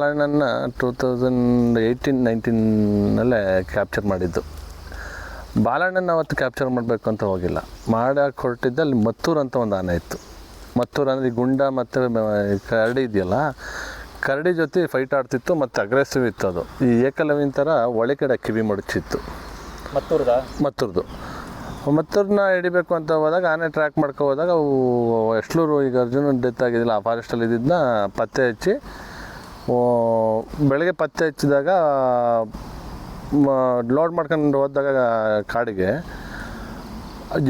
ಬಾಲಣ್ಣನ 2018-19 capture ಮಾಡಿದ್ದು. ಬಾಲಣ್ಣನ ಅವತ್ತು capture ಮಾಡಬೇಕು ಅಂತ ಹೋಗಿಲ್ಲ, ಮಾಡಕ್ಕೆ ಹೊರಟಿದ್ದೆ. ಅಲ್ಲಿ ಮತ್ತೂರು ಅಂತ ಒಂದು ಆನೆ ಇತ್ತು. ಮತ್ತೂರು ಅಂದರೆ ಈ ಗುಂಡ ಮತ್ತು ಕರಡಿ ಇದೆಯಲ್ಲ, ಕರಡಿ ಜೊತೆ ಫೈಟ್ ಆಡ್ತಿತ್ತು ಮತ್ತು ಅಗ್ರೆಸಿವ್ ಇತ್ತು. ಅದು ಈ ಏಕಲವ್ಯನ ಥರ ಒಳಗಡೆ ಕಿವಿ ಮಡಚಿತ್ತು. ಮತ್ತೂರ್ದು ಮತ್ತೂರನ್ನ ಹಿಡಿಬೇಕು ಅಂತ ಹೋದಾಗ ಆನೆ ಟ್ರ್ಯಾಕ್ ಮಾಡ್ಕೊ ಹೋದಾಗ ಅವು ಎಷ್ಟಲೂರು, ಈಗ ಅರ್ಜುನ ಡೆತ್ ಆಗಿದ್ದಿಲ್ಲ, ಆ ಫಾರೆಸ್ಟಲ್ಲಿ ಇದ್ದಿದ್ದನ್ನ ಪತ್ತೆ ಹಚ್ಚಿ ಬೆಳಗ್ಗೆ ಪತ್ತೆ ಹಚ್ಚಿದಾಗ ಲೋಡ್ ಮಾಡ್ಕೊಂಡು ಹೋದಾಗ ಕಾಡಿಗೆ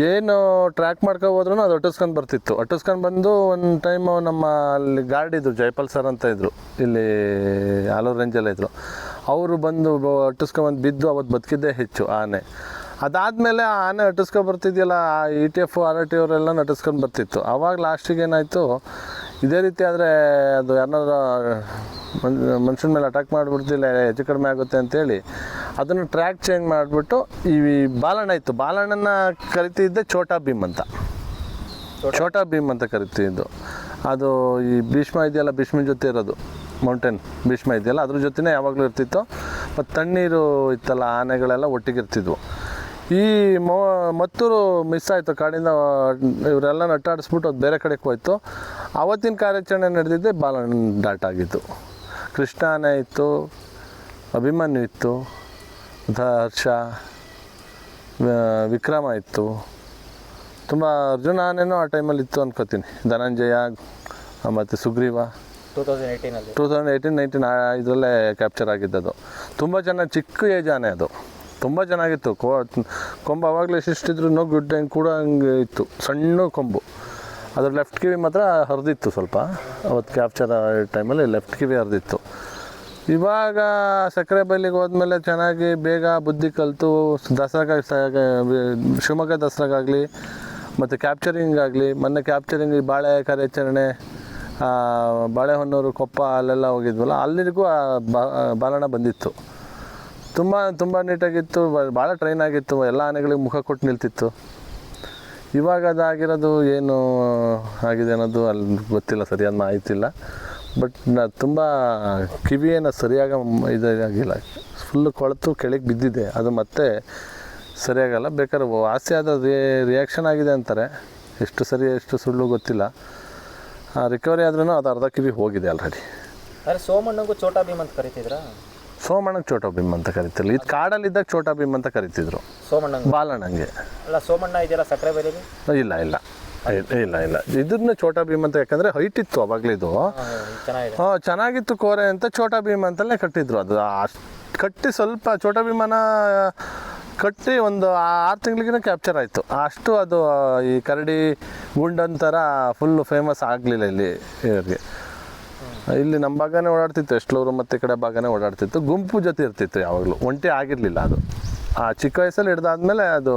ಏನು ಟ್ರ್ಯಾಕ್ ಮಾಡ್ಕೊ ಹೋದ್ರೂ ಅದು ಅಟ್ಟಿಸ್ಕೊಂಡು ಬರ್ತಿತ್ತು. ಅಟ್ಟಿಸ್ಕೊಂಡು ಬಂದು ಒಂದು ಟೈಮು ನಮ್ಮ ಅಲ್ಲಿ ಗಾರ್ಡ್ ಇದ್ದರು, ಜೈಪಾಲ್ ಸರ್ ಅಂತ ಇದ್ದರು, ಇಲ್ಲಿ ಆಲೂರು ರೇಂಜಲ್ಲೇ ಇದ್ದರು. ಅವರು ಬಂದು ಅಟ್ಟಿಸ್ಕೊಂಬಂದು ಬಿದ್ದು ಅವತ್ತು ಬದುಕಿದ್ದೇ ಹೆಚ್ಚು ಆನೆ. ಅದಾದಮೇಲೆ ಆ ಆನೆ ಅಟ್ಟಿಸ್ಕೊಂಡು ಬರ್ತಿದ್ಯಲ್ಲ, ETF RRT ಅವರೆಲ್ಲ ನಟಿಸ್ಕೊಂಡು ಬರ್ತಿತ್ತು. ಆವಾಗ ಲಾಸ್ಟಿಗೆ ಏನಾಯಿತು, ಇದೇ ರೀತಿ ಆದರೆ ಅದು ಯಾರನ್ನಾದ್ರೂ ಮನುಷ್ಯನ ಮೇಲೆ ಅಟ್ಯಾಕ್ ಮಾಡಿಬಿಡ್ತಿಲ್ಲ, ಹೆಚ್ಚು ಕಡಿಮೆ ಆಗುತ್ತೆ ಅಂತೇಳಿ ಅದನ್ನು ಟ್ರ್ಯಾಕ್ ಚೇಂಜ್ ಮಾಡಿಬಿಟ್ಟು ಈ ಬಾಲಣ್ಣ ಇತ್ತು, ಬಾಲಣ್ಣನ ಕರಿತಿದ್ದೆ ಛೋಟಾ ಭೀಮ್ ಅಂತ. ಛೋಟಾ ಭೀಮ್ ಅಂತ ಕರಿತಿದ್ದು. ಅದು ಈ ಭೀಷ್ಮ ಇದೆಯಲ್ಲ, ಭೀಷ್ಮನ ಜೊತೆ ಇರೋದು ಮೌಂಟೇನ್ ಭೀಷ್ಮ ಇದೆಯಲ್ಲ, ಅದ್ರ ಜೊತೆನೇ ಯಾವಾಗಲೂ ಇರ್ತಿತ್ತು. ಮತ್ತು ತಣ್ಣೀರು ಇತ್ತಲ್ಲ, ಆನೆಗಳೆಲ್ಲ ಒಟ್ಟಿಗೆ ಇರ್ತಿದ್ವು. ಈ ಮತ್ತೂರು ಮಿಸ್ ಆಯಿತು, ಕಾಡಿಂದ ಇವರೆಲ್ಲ ನಟ್ಟಾಡಿಸ್ಬಿಟ್ಟು ಅದು ಬೇರೆ ಕಡೆಗೆ ಹೋಯ್ತು. ಆವತ್ತಿನ ಕಾರ್ಯಾಚರಣೆ ನಡೆದಿದ್ದೆ ಬಾಲಣ್ಣ ಡಾಟ್ ಆಗಿತ್ತು. ಕೃಷ್ಣ ಆನೆ ಇತ್ತು, ಅಭಿಮನ್ಯು ಇತ್ತು, ಹರ್ಷ, ವಿಕ್ರಮ ಇತ್ತು, ತುಂಬ ಅರ್ಜುನ ಆನೆನೂ ಆ ಟೈಮಲ್ಲಿ ಇತ್ತು ಅನ್ಕೋತೀನಿ. ಧನಂಜಯ ಮತ್ತು ಸುಗ್ರೀವ 2018-19 ಇದರಲ್ಲೇ ಕ್ಯಾಪ್ಚರ್ ಆಗಿದ್ದದು. ತುಂಬ ಚೆನ್ನಾಗಿ ಚಿಕ್ಕ ಏಜ್ ಆನೆ ಅದು, ತುಂಬ ಚೆನ್ನಾಗಿತ್ತು. ಕೊಂಬು ಆವಾಗಲೇ ಎಷ್ಟಿದ್ರು ಗುಡ್ಡ ಹೆಂಗೆ ಕೂಡ ಹಂಗೆ ಇತ್ತು, ಸಣ್ಣ ಕೊಂಬು. ಅದ್ರ ಲೆಫ್ಟ್ ಕಿವಿ ಮಾತ್ರ ಹರಿದಿತ್ತು ಸ್ವಲ್ಪ. ಅವತ್ತು ಕ್ಯಾಪ್ಚರ್ ಟೈಮಲ್ಲಿ ಲೆಫ್ಟ್ ಕಿವಿ ಹರಿದಿತ್ತು. ಇವಾಗ ಸಕ್ಕರೆ ಬೈಲಿಗೆ ಹೋದ್ಮೇಲೆ ಚೆನ್ನಾಗಿ ಬೇಗ ಬುದ್ಧಿ ಕಲಿತು ದಸರಾಗ ಶಿವಮೊಗ್ಗ ದಸರಾಗಾಗಲಿ ಮತ್ತು ಕ್ಯಾಪ್ಚರಿಂಗ್ ಆಗಲಿ, ಮೊನ್ನೆ ಕ್ಯಾಪ್ಚರಿಂಗ್ ಬಾಳೆ ಕಾರ್ಯಾಚರಣೆ ಬಾಳೆಹೊನ್ನೂರು ಕೊಪ್ಪ ಅಲ್ಲೆಲ್ಲ ಹೋಗಿದ್ವಲ್ಲ, ಅಲ್ಲಿಗೂ ಬಾಲಣ್ಣ ಬಂದಿತ್ತು. ತುಂಬ ನೀಟಾಗಿತ್ತು, ಭಾಳ ಟ್ರೈನ್ ಆಗಿತ್ತು, ಎಲ್ಲ ಆನೆಗಳಿಗೆ ಮುಖ ಕೊಟ್ಟು ನಿಲ್ತಿತ್ತು. ಇವಾಗ ಅದಾಗಿರೋದು ಏನು ಆಗಿದೆ ಅನ್ನೋದು ಅಲ್ಲಿ ಗೊತ್ತಿಲ್ಲ, ಸರಿಯಾದ ಮಾಹಿತಿಲ್ಲ. ಬಟ್ ತುಂಬ ಕಿವಿಯೇನು ಸರಿಯಾಗಿ ಇದಾಗಿಲ್ಲ, ಫುಲ್ಲು ಕೊಳೆತು ಕೆಳಗೆ ಬಿದ್ದಿದೆ. ಅದು ಮತ್ತೆ ಸರಿಯಾಗಲ್ಲ. ಬೇಕಾದ್ರೆ ವಾಸಿ ಆದ ರಿಯಾಕ್ಷನ್ ಆಗಿದೆ ಅಂತಾರೆ, ಎಷ್ಟು ಸರಿ ಎಷ್ಟು ಸುಳ್ಳು ಗೊತ್ತಿಲ್ಲ. ರಿಕವರಿ ಆದ್ರೂ ಅದು ಅರ್ಧ ಕಿವಿ ಹೋಗಿದೆ ಆಲ್ರೆಡಿ. ಸೋಮಣ್ಣಗೂ ಛೋಟಾ ಭೀಮ್ ಅಂತ ಕರಿತಿದ್ರಾ? ಸೋಮಣ್ಣಗೆ ಛೋಟಾ ಭೀಮ್ ಅಂತ ಕರಿತಿಲ್ಲ, ಇದು ಕಾಡಲ್ಲಿದ್ದಾಗ ಛೋಟಾ ಭೀಮ್ ಅಂತ ಕರಿತಿದ್ರು. ಬಾಲಣ್ಣಂಗೆ ಅಲ್ಲ, ಸೋಮಣ್ಣ ಇದೆಯಲ್ಲ ಸಕ್ಕರೆ ಬೈಲಲ್ಲಿ? ಇಲ್ಲ ಇಲ್ಲ ಇಲ್ಲ ಇಲ್ಲ ಇದನ್ನ ಛೋಟಾ ಭೀಮ್ ಅಂತ, ಯಾಕಂದರೆ ಹೈಟ್ ಇತ್ತು ಅವಾಗಲಿದು, ಚೆನ್ನಾಗಿತ್ತು ಕೋರೆ ಅಂತ ಛೋಟಾ ಭೀಮ್ ಅಂತಲೇ ಕಟ್ಟಿದ್ರು. ಅದು ಕಟ್ಟಿ ಸ್ವಲ್ಪ ಛೋಟಾ ಭೀಮನ ಕಟ್ಟಿ ಒಂದು 6 ತಿಂಗಳಿಗಿನ ಕ್ಯಾಪ್ಚರ್ ಆಯಿತು. ಅಷ್ಟು ಅದು ಈ ಕರಡಿ ಗುಂಡಂತರ ಫುಲ್ಲು ಫೇಮಸ್ ಆಗಲಿಲ್ಲ ಇಲ್ಲಿ ಇವ್ರಿಗೆ. ಇಲ್ಲಿ ನಮ್ಮ ಭಾಗನೇ ಓಡಾಡ್ತಿತ್ತು, ಎಷ್ಟಲೂರು ಮತ್ತು ಈ ಕಡೆ ಭಾಗನೇ ಓಡಾಡ್ತಿತ್ತು. ಗುಂಪು ಜೊತೆ ಇರ್ತಿತ್ತು, ಯಾವಾಗಲೂ ಒಂಟಿ ಆಗಿರಲಿಲ್ಲ ಅದು. ಆ ಚಿಕ್ಕ ವಯಸ್ಸಲ್ಲಿ ಹಿಡ್ದಾದ್ಮೇಲೆ ಅದು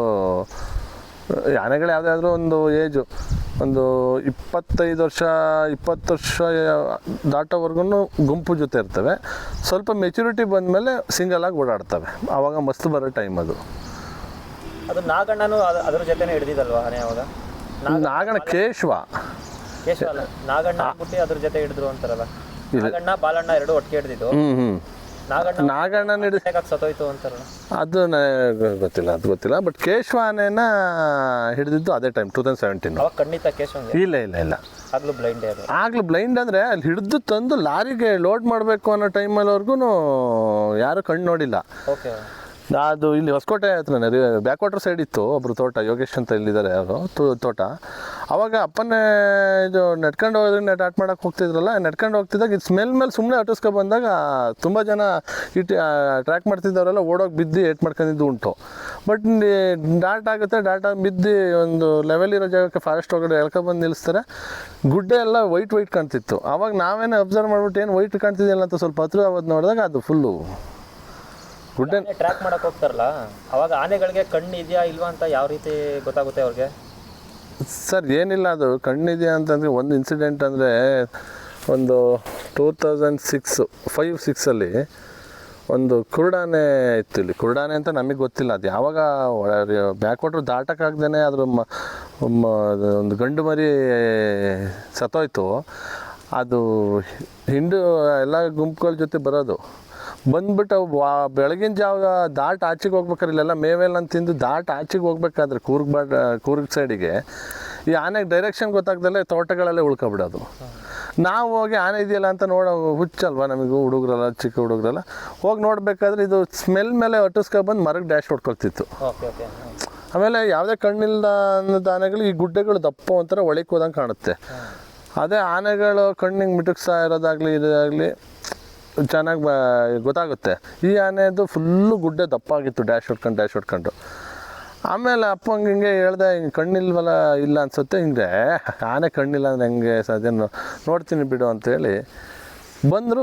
ಆನೆಗಳು ಯಾವುದಾದ್ರೂ ಒಂದು ಏಜು ಒಂದು 25 ವರ್ಷ 20 ವರ್ಷ ದಾಟೋವರೆಗೂ ಗುಂಪು ಜೊತೆ ಇರ್ತವೆ. ಸ್ವಲ್ಪ ಮೆಚುರಿಟಿ ಬಂದಮೇಲೆ ಸಿಂಗಲಾಗಿ ಓಡಾಡ್ತವೆ, ಆವಾಗ ಮಸ್ತ್ ಬರೋ ಟೈಮ್ ಅದು. ನಾಗಣ್ಣನೂ ಅದ್ರ ಜೊತೆನೇ ಹಿಡ್ದಿದ್ದಲ್ವಾ ಆನೆ? ಅವಾಗ ನಾಗಣ್ಣ ಕೇಶವ ಅಲ್ಲ, ನಾಗಣ್ಣ ಬಿಟ್ಟು ಅದ್ರ ಜೊತೆ ಹಿಡಿದ್ರು ಅಂತಾರಲ್ಲ, ನಾಗಣ್ಣ ಬಾಲಣ್ಣ ಎರಡು ಒಟ್ಟಿಗೆ ಹಿಡಿದಿದ್ದು. ನಾಗಣ್ಣ ಸತ್ತೋಯ್ತು ಅಂತಾರಲ್ಲ, ಅದು ಗೊತ್ತಿಲ್ಲ. ಬಟ್ ಕೇಶವ ಆನೆನ ಹಿಡಿದಿದ್ದು ಅದೇ ಟೈಮ್ 2017. ಅವಾಗ ಖಂಡಿತ ಕೇಶವ ಇಲ್ಲ ಆಗ್ಲೂ ಬ್ಲೈಂಡ್ ಅಂದರೆ ಅಲ್ಲಿ ಹಿಡಿದು ತಂದು ಲಾರಿಗೆ ಲೋಡ್ ಮಾಡಬೇಕು ಅನ್ನೋ ಟೈಮಲ್ಲಿವರೆಗೂ ಯಾರು ಕಣ್ಣು ನೋಡಿಲ್ಲ. ಅದು ಇಲ್ಲಿ ಹೊಸಕೋಟೆ ಹತ್ರನೇ ಬ್ಯಾಕ್ ವಾಟರ್ ಸೈಡ್ ಇತ್ತು ಒಬ್ಬರು ತೋಟ, ಯೋಗೇಶ್ ಅಂತ ಇಲ್ಲಿದ್ದಾರೆ ಅವರು ತೋಟ. ಅವಾಗ ಅಪ್ಪನೇ ಇದು ನೆಟ್ಕೊಂಡು ಹೋದ್ರೆ ಆಟ ಮಾಡೋಕ್ಕೆ ಹೋಗ್ತಿದ್ರಲ್ಲ, ನೆಟ್ಕೊಂಡು ಹೋಗ್ತಿದ್ದಾಗ ಇದು ಸ್ಮೆಲ್ ಮೇಲೆ ಸುಮ್ಮನೆ ಅಟಿಸ್ಕೊ ಬಂದಾಗ ತುಂಬ ಜನ ಟ್ರ್ಯಾಕ್ ಮಾಡ್ತಿದ್ದವರೆಲ್ಲ ಓಡೋಗಿ ಬಿದ್ದು ಏಟ್ ಮಾಡ್ಕೊಂಡಿದ್ದು ಉಂಟು. ಬಟ್ ಡಾಟಾ ಬಿದ್ದು ಒಂದು ಲೆವೆಲ್ ಇರೋ ಜಾಗಕ್ಕೆ ಫಾರೆಸ್ಟ್ ಒಳಗಡೆ ಎಳ್ಕೊಬಂದು ನಿಲ್ಲಿಸ್ತಾರೆ. ಗುಡ್ಡೆ ಎಲ್ಲ ವೈಟ್ ಕಾಣ್ತಿತ್ತು. ಆವಾಗ ನಾವೇನೇ ಅಬ್ಸರ್ವ್ ಮಾಡ್ಬಿಟ್ಟು ಏನು ವೈಟ್ ಕಾಣ್ತಿದ್ದಿಲ್ಲ ಅಂತ ಸ್ವಲ್ಪ ಹತ್ರ ಅವತ್ತು ನೋಡಿದಾಗ ಅದು ಫುಲ್ಲು ಗುಡ್ಡೆ. ಟ್ರ್ಯಾಕ್ ಮಾಡಕ್ಕೆ ಹೋಗ್ತಾರಲ್ಲ, ಅವಾಗ ಆನೆಗಳಿಗೆ ಕಣ್ಣು ಇದೆಯಾ ಇಲ್ವಾ ಅಂತ ಯಾವ ರೀತಿ ಗೊತ್ತಾಗುತ್ತೆ ಅವ್ರಿಗೆ? ಸರ್ ಏನಿಲ್ಲ, ಅದು ಕಣ್ಣಿದೆಯಾ ಅಂತಂದರೆ ಒಂದು ಇನ್ಸಿಡೆಂಟ್ ಅಂದರೆ ಒಂದು 2005-6 ಒಂದು ಕುರುಡಾನೆ ಇತ್ತು ಇಲ್ಲಿ. ಕುರುಡಾನೆ ಅಂತ ನಮಗೆ ಗೊತ್ತಿಲ್ಲ, ಅದು ಯಾವಾಗ ಬ್ಯಾಕ್ ವಾಟ್ರ್ ದಾಟಕ್ಕಾಗ್ದೇ ಅದ್ರ ಒಂದು ಗಂಡು ಮರಿ ಸತ್ತೋಯ್ತು. ಅದು ಹಿಂಡು ಎಲ್ಲ ಗುಂಪುಗಳ ಜೊತೆ ಬರೋದು ಬಂದ್ಬಿಟ್ಟು ಬೆಳಗಿನ ಜಾವ ದಾಟ್ ಆಚೆಗೆ ಹೋಗ್ಬೇಕಾದ್ರೆ ಇಲ್ಲೆಲ್ಲ ಮೇವೆಲ್ಲ ತಿಂದು ದಾಟ್ ಆಚೆಗೆ ಹೋಗ್ಬೇಕಾದ್ರೆ ಕೂರ್ಗ್ ಸೈಡಿಗೆ ಈ ಆನೆಗೆ ಡೈರೆಕ್ಷನ್ ಗೊತ್ತಾಗ್ದಲ್ಲೇ ತೋಟಗಳಲ್ಲೇ ಉಳ್ಕೊಬಿಡೋದು. ನಾವು ಹೋಗಿ ಆನೆ ಇದೆಯಲ್ಲ ಅಂತ ಹುಚ್ಚಲ್ವ ನಮಗೂ, ಹುಡುಗರಲ್ಲ ಚಿಕ್ಕ ಹುಡುಗರಲ್ಲ ಹೋಗಿ ನೋಡಬೇಕಾದ್ರೆ ಇದು ಸ್ಮೆಲ್ ಮೇಲೆ ಬಂದು ಮರಕ್ಕೆ ಡ್ಯಾಶ್ ಹೊಡ್ಕೊಳ್ತಿತ್ತು. ಆಮೇಲೆ ಯಾವುದೇ ಕಣ್ಣಿಲ್ದ ಅನ್ನೋದು ಆನೆಗಳು ಈ ಗುಡ್ಡೆಗಳು ದಪ್ಪ ಒಂಥರ ಒಳಕ್ಕೆ ಹೋದಂಗೆ ಕಾಣುತ್ತೆ. ಅದೇ ಆನೆಗಳು ಕಣ್ಣಿಗೆ ಮಿಟುಕ್ಸ್ತಾ ಇರೋದಾಗಲಿ ಇದಾಗಲಿ ಚೆನ್ನಾಗಿ ಗೊತ್ತಾಗುತ್ತೆ. ಈ ಆನೆದು ಫುಲ್ಲು ಗುಡ್ಡೆ ದಪ್ಪ ಆಗಿತ್ತು, ಡ್ಯಾಶ್ ಹೊಡ್ಕೊಂಡು. ಆಮೇಲೆ ಅಪ್ಪಂಗೆ ಹಿಂಗೆ ಹೇಳ್ದೆ, ಹಿಂಗೆ ಕಣ್ಣಿಲ್ವಲ್ಲ ಇಲ್ಲ ಅನ್ಸುತ್ತೆ, ಹಿಂಗೆ ಆನೆ ಕಣ್ಣಿಲ್ಲ ಅಂದರೆ ಹೆಂಗೆ ಸಾಧ್ಯ, ನೋಡ್ತೀನಿ ಬಿಡು ಅಂತೇಳಿ ಬಂದು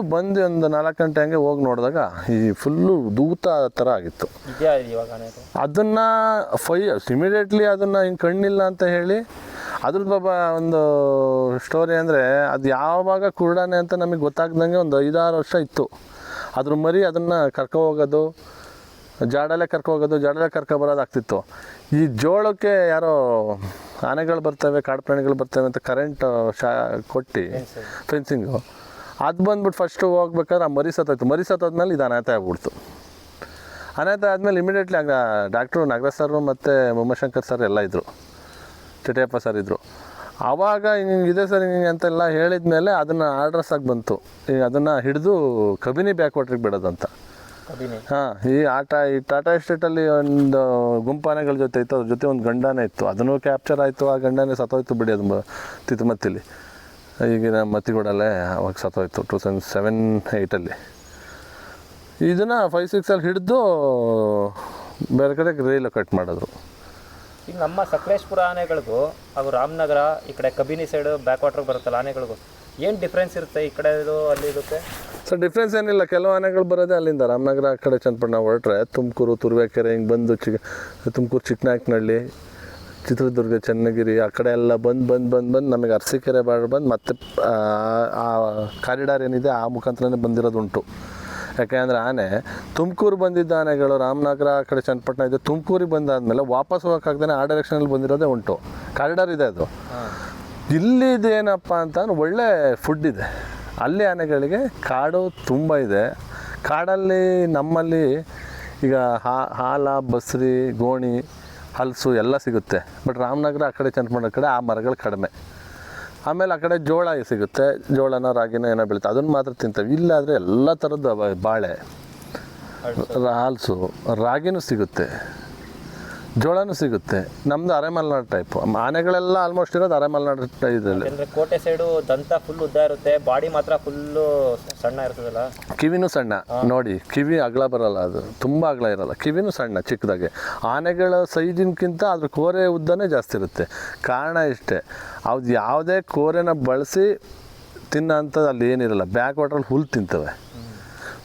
ಒಂದು 4 ಗಂಟೆ ಹಂಗೆ ಹೋಗಿ ನೋಡಿದಾಗ ಈ ಫುಲ್ಲು ದೂತ ಥರ ಆಗಿತ್ತು. ಅದನ್ನು ಇಮಿಡಿಯೇಟ್ಲಿ ಅದನ್ನು ಹಿಂಗೆ ಕಣ್ಣಿಲ್ಲ ಅಂತ ಹೇಳಿ ಅದ್ರದ್ದು ಬಾಬಾ ಒಂದು ಸ್ಟೋರಿ ಅಂದರೆ ಅದು ಯಾವಾಗ ಕುರುಡಾನೆ ಅಂತ ನಮಗೆ ಗೊತ್ತಾಗ್ದಂಗೆ ಒಂದು 5-6 ವರ್ಷ ಇತ್ತು. ಅದ್ರ ಮರಿ ಅದನ್ನು ಕರ್ಕೊಹೋಗೋದು, ಜಾಡಲ್ಲೇ ಕರ್ಕೊಬರೋದಾಗ್ತಿತ್ತು. ಈ ಜೋಳಕ್ಕೆ ಯಾರೋ ಆನೆಗಳು ಬರ್ತವೆ, ಕಾಡು ಪ್ರಾಣಿಗಳು ಬರ್ತವೆ ಅಂತ ಕರೆಂಟ್ ಕೊಟ್ಟು ಫೆನ್ಸಿಂಗು ಅದು ಬಂದ್ಬಿಟ್ಟು ಫಸ್ಟು ಹೋಗ್ಬೇಕಾದ್ರೆ ಆ ಮರಿ ಸತ್ತೋದ್ಮೇಲೆ ಇದು ಅನಾಥ ಆಗ್ಬಿಡ್ತು. ಅನಾಥ ಆದಮೇಲೆ ಇಮಿಡಿಯೇಟ್ಲಿ ಆಗ ಡಾಕ್ಟ್ರು ನಾಗರಾಜ್ ಸರ್ ಮತ್ತು ಉಮಾಶಂಕರ್ ಸರ್ ಎಲ್ಲ ಇದ್ದರು, ಚಟೆಯಪ್ಪ ಸರ್ ಇದ್ದರು. ಆವಾಗ ಹಿಂಗೆ ಇದೆ ಸರ್ ಹಿಂಗೆ ಅಂತೆಲ್ಲ ಹೇಳಿದ ಮೇಲೆ ಅದನ್ನು ಆರ್ಡ್ರಸ್ ಆಗಿ ಬಂತು, ಈಗ ಅದನ್ನು ಹಿಡಿದು ಕಬಿನಿ ಬ್ಯಾಕ್ ವಾಟ್ರಿಗೆ ಬಿಡೋದಂತ. ಹಾಂ, ಈ ಟಾಟಾ ಎಸ್ಟೇಟಲ್ಲಿ ಒಂದು ಗುಂಪಾನೆಗಳ ಜೊತೆ ಇತ್ತು, ಅದ್ರ ಜೊತೆ ಒಂದು ಗಂಡಾನೆ ಇತ್ತು, ಅದನ್ನು ಕ್ಯಾಪ್ಚರ್ ಆಯಿತು. ಆ ಗಂಡನೇ ಸತ್ತೋಯ್ತು ಬಿಡಿ, ಅದು ತಿತ್ತಮತ್ತಿಲಿ ಈಗಿನ ಮತ್ತಿಗೂಡಲ್ಲೇ ಅವಾಗ ಸತ್ತೋಯ್ತು 2007-8. ಇದನ್ನು 5-6 ಹಿಡಿದು ಬೇರೆ ಕಡೆಗೆ ರೈಲು ಕಟ್ ಮಾಡಿದ್ರು. ಈಗ ನಮ್ಮ ಸಕಲೇಶ್ಪುರ ಆನೆಗಳಿಗೂ ಹಾಗೂ ರಾಮನಗರ ಈ ಕಡೆ ಕಬಿನಿ ಸೈಡ್ ಬ್ಯಾಕ್ ವಾಟರ್ಗೆ ಬರುತ್ತಲ್ಲ ಆನೆಗಳಿಗೂ ಏನು ಡಿಫ್ರೆನ್ಸ್ ಇರುತ್ತೆ ಈ ಕಡೆ ಅಲ್ಲಿ ಇದಕ್ಕೆ? ಸರ್ ಡಿಫ್ರೆನ್ಸ್ ಏನಿಲ್ಲ, ಕೆಲವು ಆನೆಗಳು ಬರೋದೇ ಅಲ್ಲಿಂದ ರಾಮನಗರ ಆ ಕಡೆ ಚನ್ನಪಟ್ಟಣ ಹೊರಟ್ರೆ ತುಮಕೂರು ತುರುವೇಕೆರೆ ಹಿಂಗೆ ಬಂದು ತುಮಕೂರು ಚಿಕ್ಕನಾಯಕನಹಳ್ಳಿ, ಚಿತ್ರದುರ್ಗ, ಚನ್ನಗಿರಿ ಆ ಕಡೆ ಎಲ್ಲ ಬಂದು ನಮಗೆ ಅರಸೀಕೆರೆ ಬಂದು ಮತ್ತೆ ಆ ಕಾರಿಡಾರ್ ಏನಿದೆ ಆ ಮುಖಾಂತರನೇ ಬಂದಿರೋದುಂಟು. ಯಾಕೆಂದರೆ ಆನೆ ತುಮಕೂರು ಬಂದಿದ್ದ ಆನೆಗಳು ರಾಮನಗರ ಆ ಕಡೆ ಚನ್ನಪಟ್ಟಣ ಇದೆ, ತುಮಕೂರಿಗೆ ಬಂದಾದಮೇಲೆ ವಾಪಸ್ ಹೋಗೋಕ್ಕಾಗ್ದೇ ಆ ಡೈರೆಕ್ಷನಲ್ಲಿ ಬಂದಿರೋದೇ ಉಂಟು. ಕಾರಿಡಾರ್ ಇದೆ ಅದು. ಇಲ್ಲಿದೇನಪ್ಪ ಅಂತಂದ್ರೆ ಒಳ್ಳೆ ಫುಡ್ ಇದೆ ಅಲ್ಲಿ. ಆನೆಗಳಿಗೆ ಕಾಡು ತುಂಬ ಇದೆ. ಕಾಡಲ್ಲಿ ನಮ್ಮಲ್ಲಿ ಈಗ ಹಾಲ, ಬಸ್ರಿ, ಗೋಣಿ, ಹಲಸು ಎಲ್ಲ ಸಿಗುತ್ತೆ. ಬಟ್ ರಾಮನಗರ ಆ ಕಡೆ ಚನ್ನಪಟ್ಟಣ ಕಡೆ ಆ ಮರಗಳು ಕಡಿಮೆ. ಆಮೇಲೆ ಆ ಕಡೆ ಜೋಳ ಸಿಗುತ್ತೆ, ಜೋಳನ ರಾಗಿನ ಏನೋ ಬೆಳೀತಾರೆ, ಅದನ್ನು ಮಾತ್ರ ತಿಂತವೆ. ಇಲ್ಲಾದರೆ ಎಲ್ಲ ಥರದ್ದು ಬಾಳೆ, ಹಲಸು, ರಾಗಿನೂ ಸಿಗುತ್ತೆ, ಜೋಳನೂ ಸಿಗುತ್ತೆ. ನಮ್ಮದು ಅರೆಮಲೆನಾಡು ಟೈಪು. ಆನೆಗಳೆಲ್ಲ ಆಲ್ಮೋಸ್ಟ್ ಇರೋದು ಅರೆಮಲೆನಾಡು ಇದರಲ್ಲಿ. ಕೋಟೆ ಸೈಡು ದಂತ ಫುಲ್ ಉದ್ದ ಇರುತ್ತೆ, ಬಾಡಿ ಮಾತ್ರ ಫುಲ್ಲು ಸಣ್ಣ ಇರ್ತದಲ್ಲ, ಕಿವಿನೂ ಸಣ್ಣ. ನೋಡಿ, ಕಿವಿ ಅಗಲ ಬರಲ್ಲ, ಅದು ತುಂಬ ಅಗಲ ಇರಲ್ಲ, ಕಿವಿನೂ ಸಣ್ಣ ಚಿಕ್ಕದಾಗೆ. ಆನೆಗಳ ಸೈಜಿನ್ಕಿಂತ ಅದ್ರ ಕೋರೆ ಉದ್ದನೇ ಜಾಸ್ತಿ ಇರುತ್ತೆ. ಕಾರಣ ಇಷ್ಟೇ, ಅದು ಯಾವುದೇ ಕೋರೆನ ಬಳಸಿ ತಿನ್ನೋ ಅಂಥದ್ದು ಅಲ್ಲಿ ಏನಿರಲ್ಲ. ಬ್ಯಾಕ್ ವಾಟ್ರಲ್ಲಿ ಹುಲ್ಲು ತಿಂತವೆ.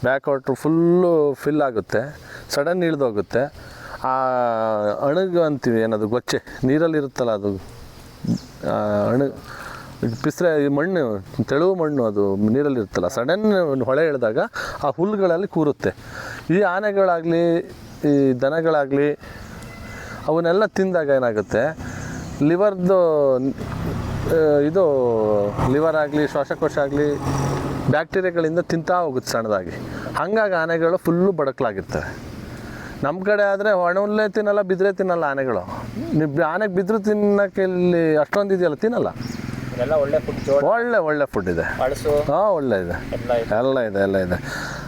ಬ್ಯಾಕ್ ವಾಟ್ರ್ ಫುಲ್ಲು ಫಿಲ್ ಆಗುತ್ತೆ, ಸಡನ್ ಇಳಿದೋಗುತ್ತೆ. ಆ ಅಣಗು ಅಂತೀವಿ, ಏನದು ಗೊಚ್ಚೆ ನೀರಲ್ಲಿ ಇರುತ್ತಲ್ಲ, ಅದು ಪಿಸ್ರೆ ಮಣ್ಣು, ತೆಳುವು ಮಣ್ಣು, ಅದು ನೀರಲ್ಲಿ ಇರುತ್ತಲ್ಲ, ಸಡನ್ ಹೊಳೆ ಎಳೆದಾಗ ಆ ಹುಲ್ಲುಗಳಲ್ಲಿ ಕೂರುತ್ತೆ. ಈ ಆನೆಗಳಾಗಲಿ ಈ ದನಗಳಾಗಲಿ ಅವನ್ನೆಲ್ಲ ತಿಂದಾಗ ಏನಾಗುತ್ತೆ, ಲಿವರ್ದು ಇದು ಲಿವರ್ ಆಗಲಿ ಶ್ವಾಸಕೋಶ ಆಗಲಿ ಬ್ಯಾಕ್ಟೀರಿಯಾಗಳಿಂದ ತಿಂತಾ ಹೋಗುತ್ತೆ ಸಣ್ಣದಾಗಿ. ಹಾಗಾಗಿ ಆನೆಗಳು ಫುಲ್ಲು ಬಡಕಲಾಗಿರ್ತವೆ. ನಮ್ಮ ಕಡೆ ಆದರೆ ಒಣಹುಲ್ಲೇ ತಿನ್ನಲ್ಲ, ಬಿದ್ದರೆ ತಿನ್ನಲ್ಲ ಆನೆಗಳು. ಆನೆಗೆ ಬಿದ್ದರೂ ತಿನ್ನೋಕ್ಕೆ ಇಲ್ಲಿ ಅಷ್ಟೊಂದು ಇದೆಯಲ್ಲ, ತಿನ್ನಲ್ಲ. ಒಳ್ಳೆ ಫುಡ್ ಇದೆ. ಹಾಂ, ಒಳ್ಳೆ ಇದೆ, ಎಲ್ಲ ಇದೆ.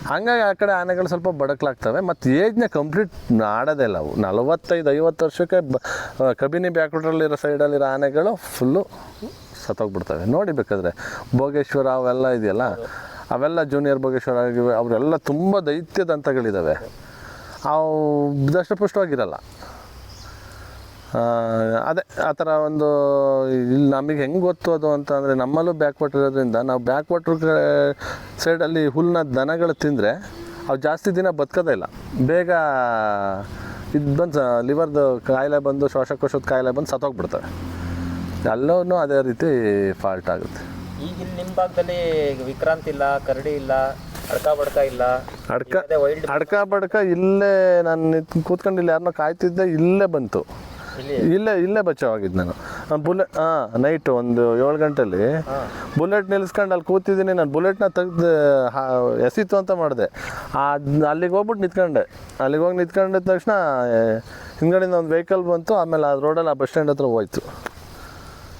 ಹಾಗಾಗಿ ಆ ಕಡೆ ಆನೆಗಳು ಸ್ವಲ್ಪ ಬಡಕಲಾಗ್ತವೆ. ಮತ್ತು ಏಜ್ನ ಕಂಪ್ಲೀಟ್ ಆಡೋದೇ ಇಲ್ಲ ಅವು. 45-50 ವರ್ಷಕ್ಕೆ ಕಬಿನಿ ಬ್ಯಾಕ್ವಾಟ್ರಲ್ಲಿರೋ ಸೈಡಲ್ಲಿರೋ ಆನೆಗಳು ಫುಲ್ಲು ಸತ್ತೋಗ್ಬಿಡ್ತವೆ. ನೋಡಿ ಬೇಕಾದರೆ ಭೋಗೇಶ್ವರ ಅವೆಲ್ಲ ಇದೆಯಲ್ಲ, ಅವೆಲ್ಲ ಜೂನಿಯರ್ ಭೋಗೇಶ್ವರ ಆಗಿವೆ, ಅವರೆಲ್ಲ ತುಂಬ ದೈತ್ಯ ದಂತಗಳಿದ್ದಾವೆ. ಅವು ದಷ್ಟಪುಷ್ಟವಾಗಿರಲ್ಲ. ಅದೇ ಆ ಥರ ಒಂದು ಇಲ್ಲಿ ನಮಗೆ ಹೆಂಗೆ ಗೊತ್ತು ಅದು ಅಂತ ಅಂದರೆ, ನಮ್ಮಲ್ಲೂ ಬ್ಯಾಕ್ ವಾಟರ್ ಇರೋದ್ರಿಂದ ನಾವು ಬ್ಯಾಕ್ ವಾಟ್ರ್ ಸೈಡಲ್ಲಿ ಹುಲ್ಲನ್ನ ದನಗಳು ತಿಂದರೆ ಅವು ಜಾಸ್ತಿ ದಿನ ಬದುಕೋದೇ ಇಲ್ಲ. ಬೇಗ ಇದು ಬಂದು ಲಿವರ್ದು ಕಾಯಿಲೆ ಬಂದು, ಶ್ವಾಸಕೋಶದ ಕಾಯಿಲೆ ಬಂದು ಸತ್ತೋಗ್ಬಿಡ್ತವೆ. ಎಲ್ಲವೂ ಅದೇ ರೀತಿ ಫಾಲ್ಟ್ ಆಗುತ್ತೆ. ಈಗ ಇಲ್ಲಿ ನಿಮ್ಮ ಭಾಗದಲ್ಲಿ ವಿಕ್ರಾಂತ್ ಇಲ್ಲ, ಕರಡಿ ಇಲ್ಲ, ಅಡ್ಕ ಇಲ್ಲ. ಬಡ್ಕ ಇಲ್ಲೇ ನಾನು ಕೂತ್ಕೊಂಡು ಇಲ್ಲಿ ಯಾರನ್ನೋ ಕಾಯ್ತಿದ್ದೆ, ಇಲ್ಲೇ ಬಂತು, ಇಲ್ಲೇ ಬಚಾವಾಗಿದ್ದು ನಾನು. ಬುಲೆಟ್ ನೈಟು ಒಂದು 7 ಗಂಟೆಲಿ ಬುಲೆಟ್ ನಿಲ್ಸ್ಕೊಂಡು ಅಲ್ಲಿ ಕೂತಿದ್ದೀನಿ. ನಾನು ಬುಲೆಟ್ನ ತೆಗ್ದು ಎಸಿತು ಅಂತ ಮಾಡಿದೆ. ಅಲ್ಲಿಗೆ ಹೋಗ್ಬಿಟ್ಟು ನಿಂತ್ಕೊಂಡೆ. ಅಲ್ಲಿಗೆ ಹೋಗಿ ನಿಂತ್ಕೊಂಡಿದ್ದ ತಕ್ಷಣ ಹಿಂದ್ಗಡೆಯಿಂದ ಒಂದು ವೆಹಿಕಲ್ ಬಂತು. ಆಮೇಲೆ ಆ ರೋಡಲ್ಲಿ ಆ ಬಸ್ ಸ್ಟ್ಯಾಂಡ್ ಹತ್ರ ಹೋಯ್ತು.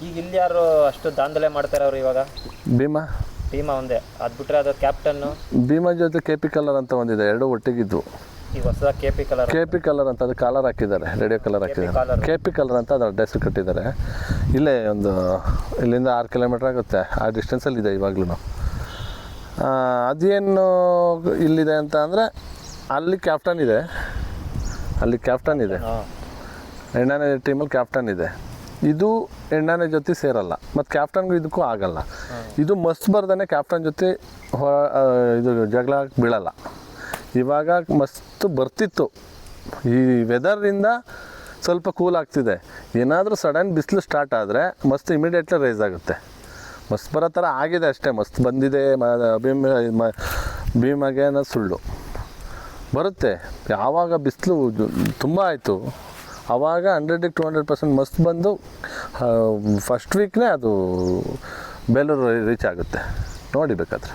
ಈಗ ಇಲ್ಲಿ ಯಾರು ಅಷ್ಟು ದಾಂಧಲೆ ಮಾಡ್ತಾರೆ ಅವರು ಇವಾಗ? ಭೀಮಾ ಒಂದೇ, ಅದು ಬಿಟ್ಟರೆ ಅದು ಕ್ಯಾಪ್ಟನ್ನು ಭೀಮಾ ಜೊತೆ KP ಕಲರ್ ಅಂತ ಒಂದಿದೆ, ಎರಡು ಒಟ್ಟಿಗಿದ್ವು. ಈಗ ಹೊಸದಾಗಿ KP ಕಲರ್ ಅಂತ ಅದು ಕಾಲರ್ ಹಾಕಿದ್ದಾರೆ, ರೇಡಿಯೋ ಕಲರ್ ಹಾಕಿದ್ದಾರೆ. KP ಕಲರ್ ಅಂತ ಅದ್ರ ಅಡ್ರೆಸ್ ಕಟ್ಟಿದ್ದಾರೆ. ಇಲ್ಲೇ ಒಂದು ಇಲ್ಲಿಂದ 6 ಕಿಲೋಮೀಟ್ರ್ ಆಗುತ್ತೆ, ಆ ಡಿಸ್ಟೆನ್ಸಲ್ಲಿ ಇದೆ ಇವಾಗ್ಲೂ. ಅದೇನು ಇಲ್ಲಿದೆ ಅಂತ ಅಂದರೆ ಅಲ್ಲಿ ಕ್ಯಾಪ್ಟನ್ ಇದೆ, ಎಣ್ಣಾನೆ ಟೀಮಲ್ಲಿ ಕ್ಯಾಪ್ಟನ್ ಇದೆ. ಇದು ಎಣ್ಣಾನೆ ಜೊತೆ ಸೇರಲ್ಲ, ಮತ್ತು ಕ್ಯಾಪ್ಟನ್ಗೂ ಇದಕ್ಕೂ ಆಗಲ್ಲ. ಇದು ಮಸ್ತ್ ಬರ್ದೇ ಕ್ಯಾಪ್ಟನ್ ಜೊತೆ ಇದು ಜಗಳ ಬೀಳಲ್ಲ. ಇವಾಗ ಮಸ್ತ್ ಬರ್ತಿತ್ತು, ಈ ವೆದರಿಂದ ಸ್ವಲ್ಪ ಕೂಲ್ ಆಗ್ತಿದೆ. ಏನಾದರೂ ಸಡನ್ ಬಿಸಿಲು ಸ್ಟಾರ್ಟ್ ಆದರೆ ಮಸ್ತ್ ಇಮಿಡಿಯೇಟ್ಲಿ ರೈಸ್ ಆಗುತ್ತೆ. ಮಸ್ತ್ ಬರೋ ಥರ ಆಗಿದೆ ಅಷ್ಟೇ. ಮಸ್ತ್ ಬಂದಿದೆ ಭೀಮಗೆ ಅನ್ನೋದು ಸುಳ್ಳು. ಬರುತ್ತೆ ಯಾವಾಗ ಬಿಸಿಲು ತುಂಬ ಆಯಿತು ಆವಾಗ 100-200% ಮಸ್ತ್ ಬಂದು ಫಸ್ಟ್ ವೀಕ್ನೇ ಅದು ಬೇಲೂರು ರೀಚ್ ಆಗುತ್ತೆ. ನೋಡಿ ಬೇಕಾದ್ರೆ.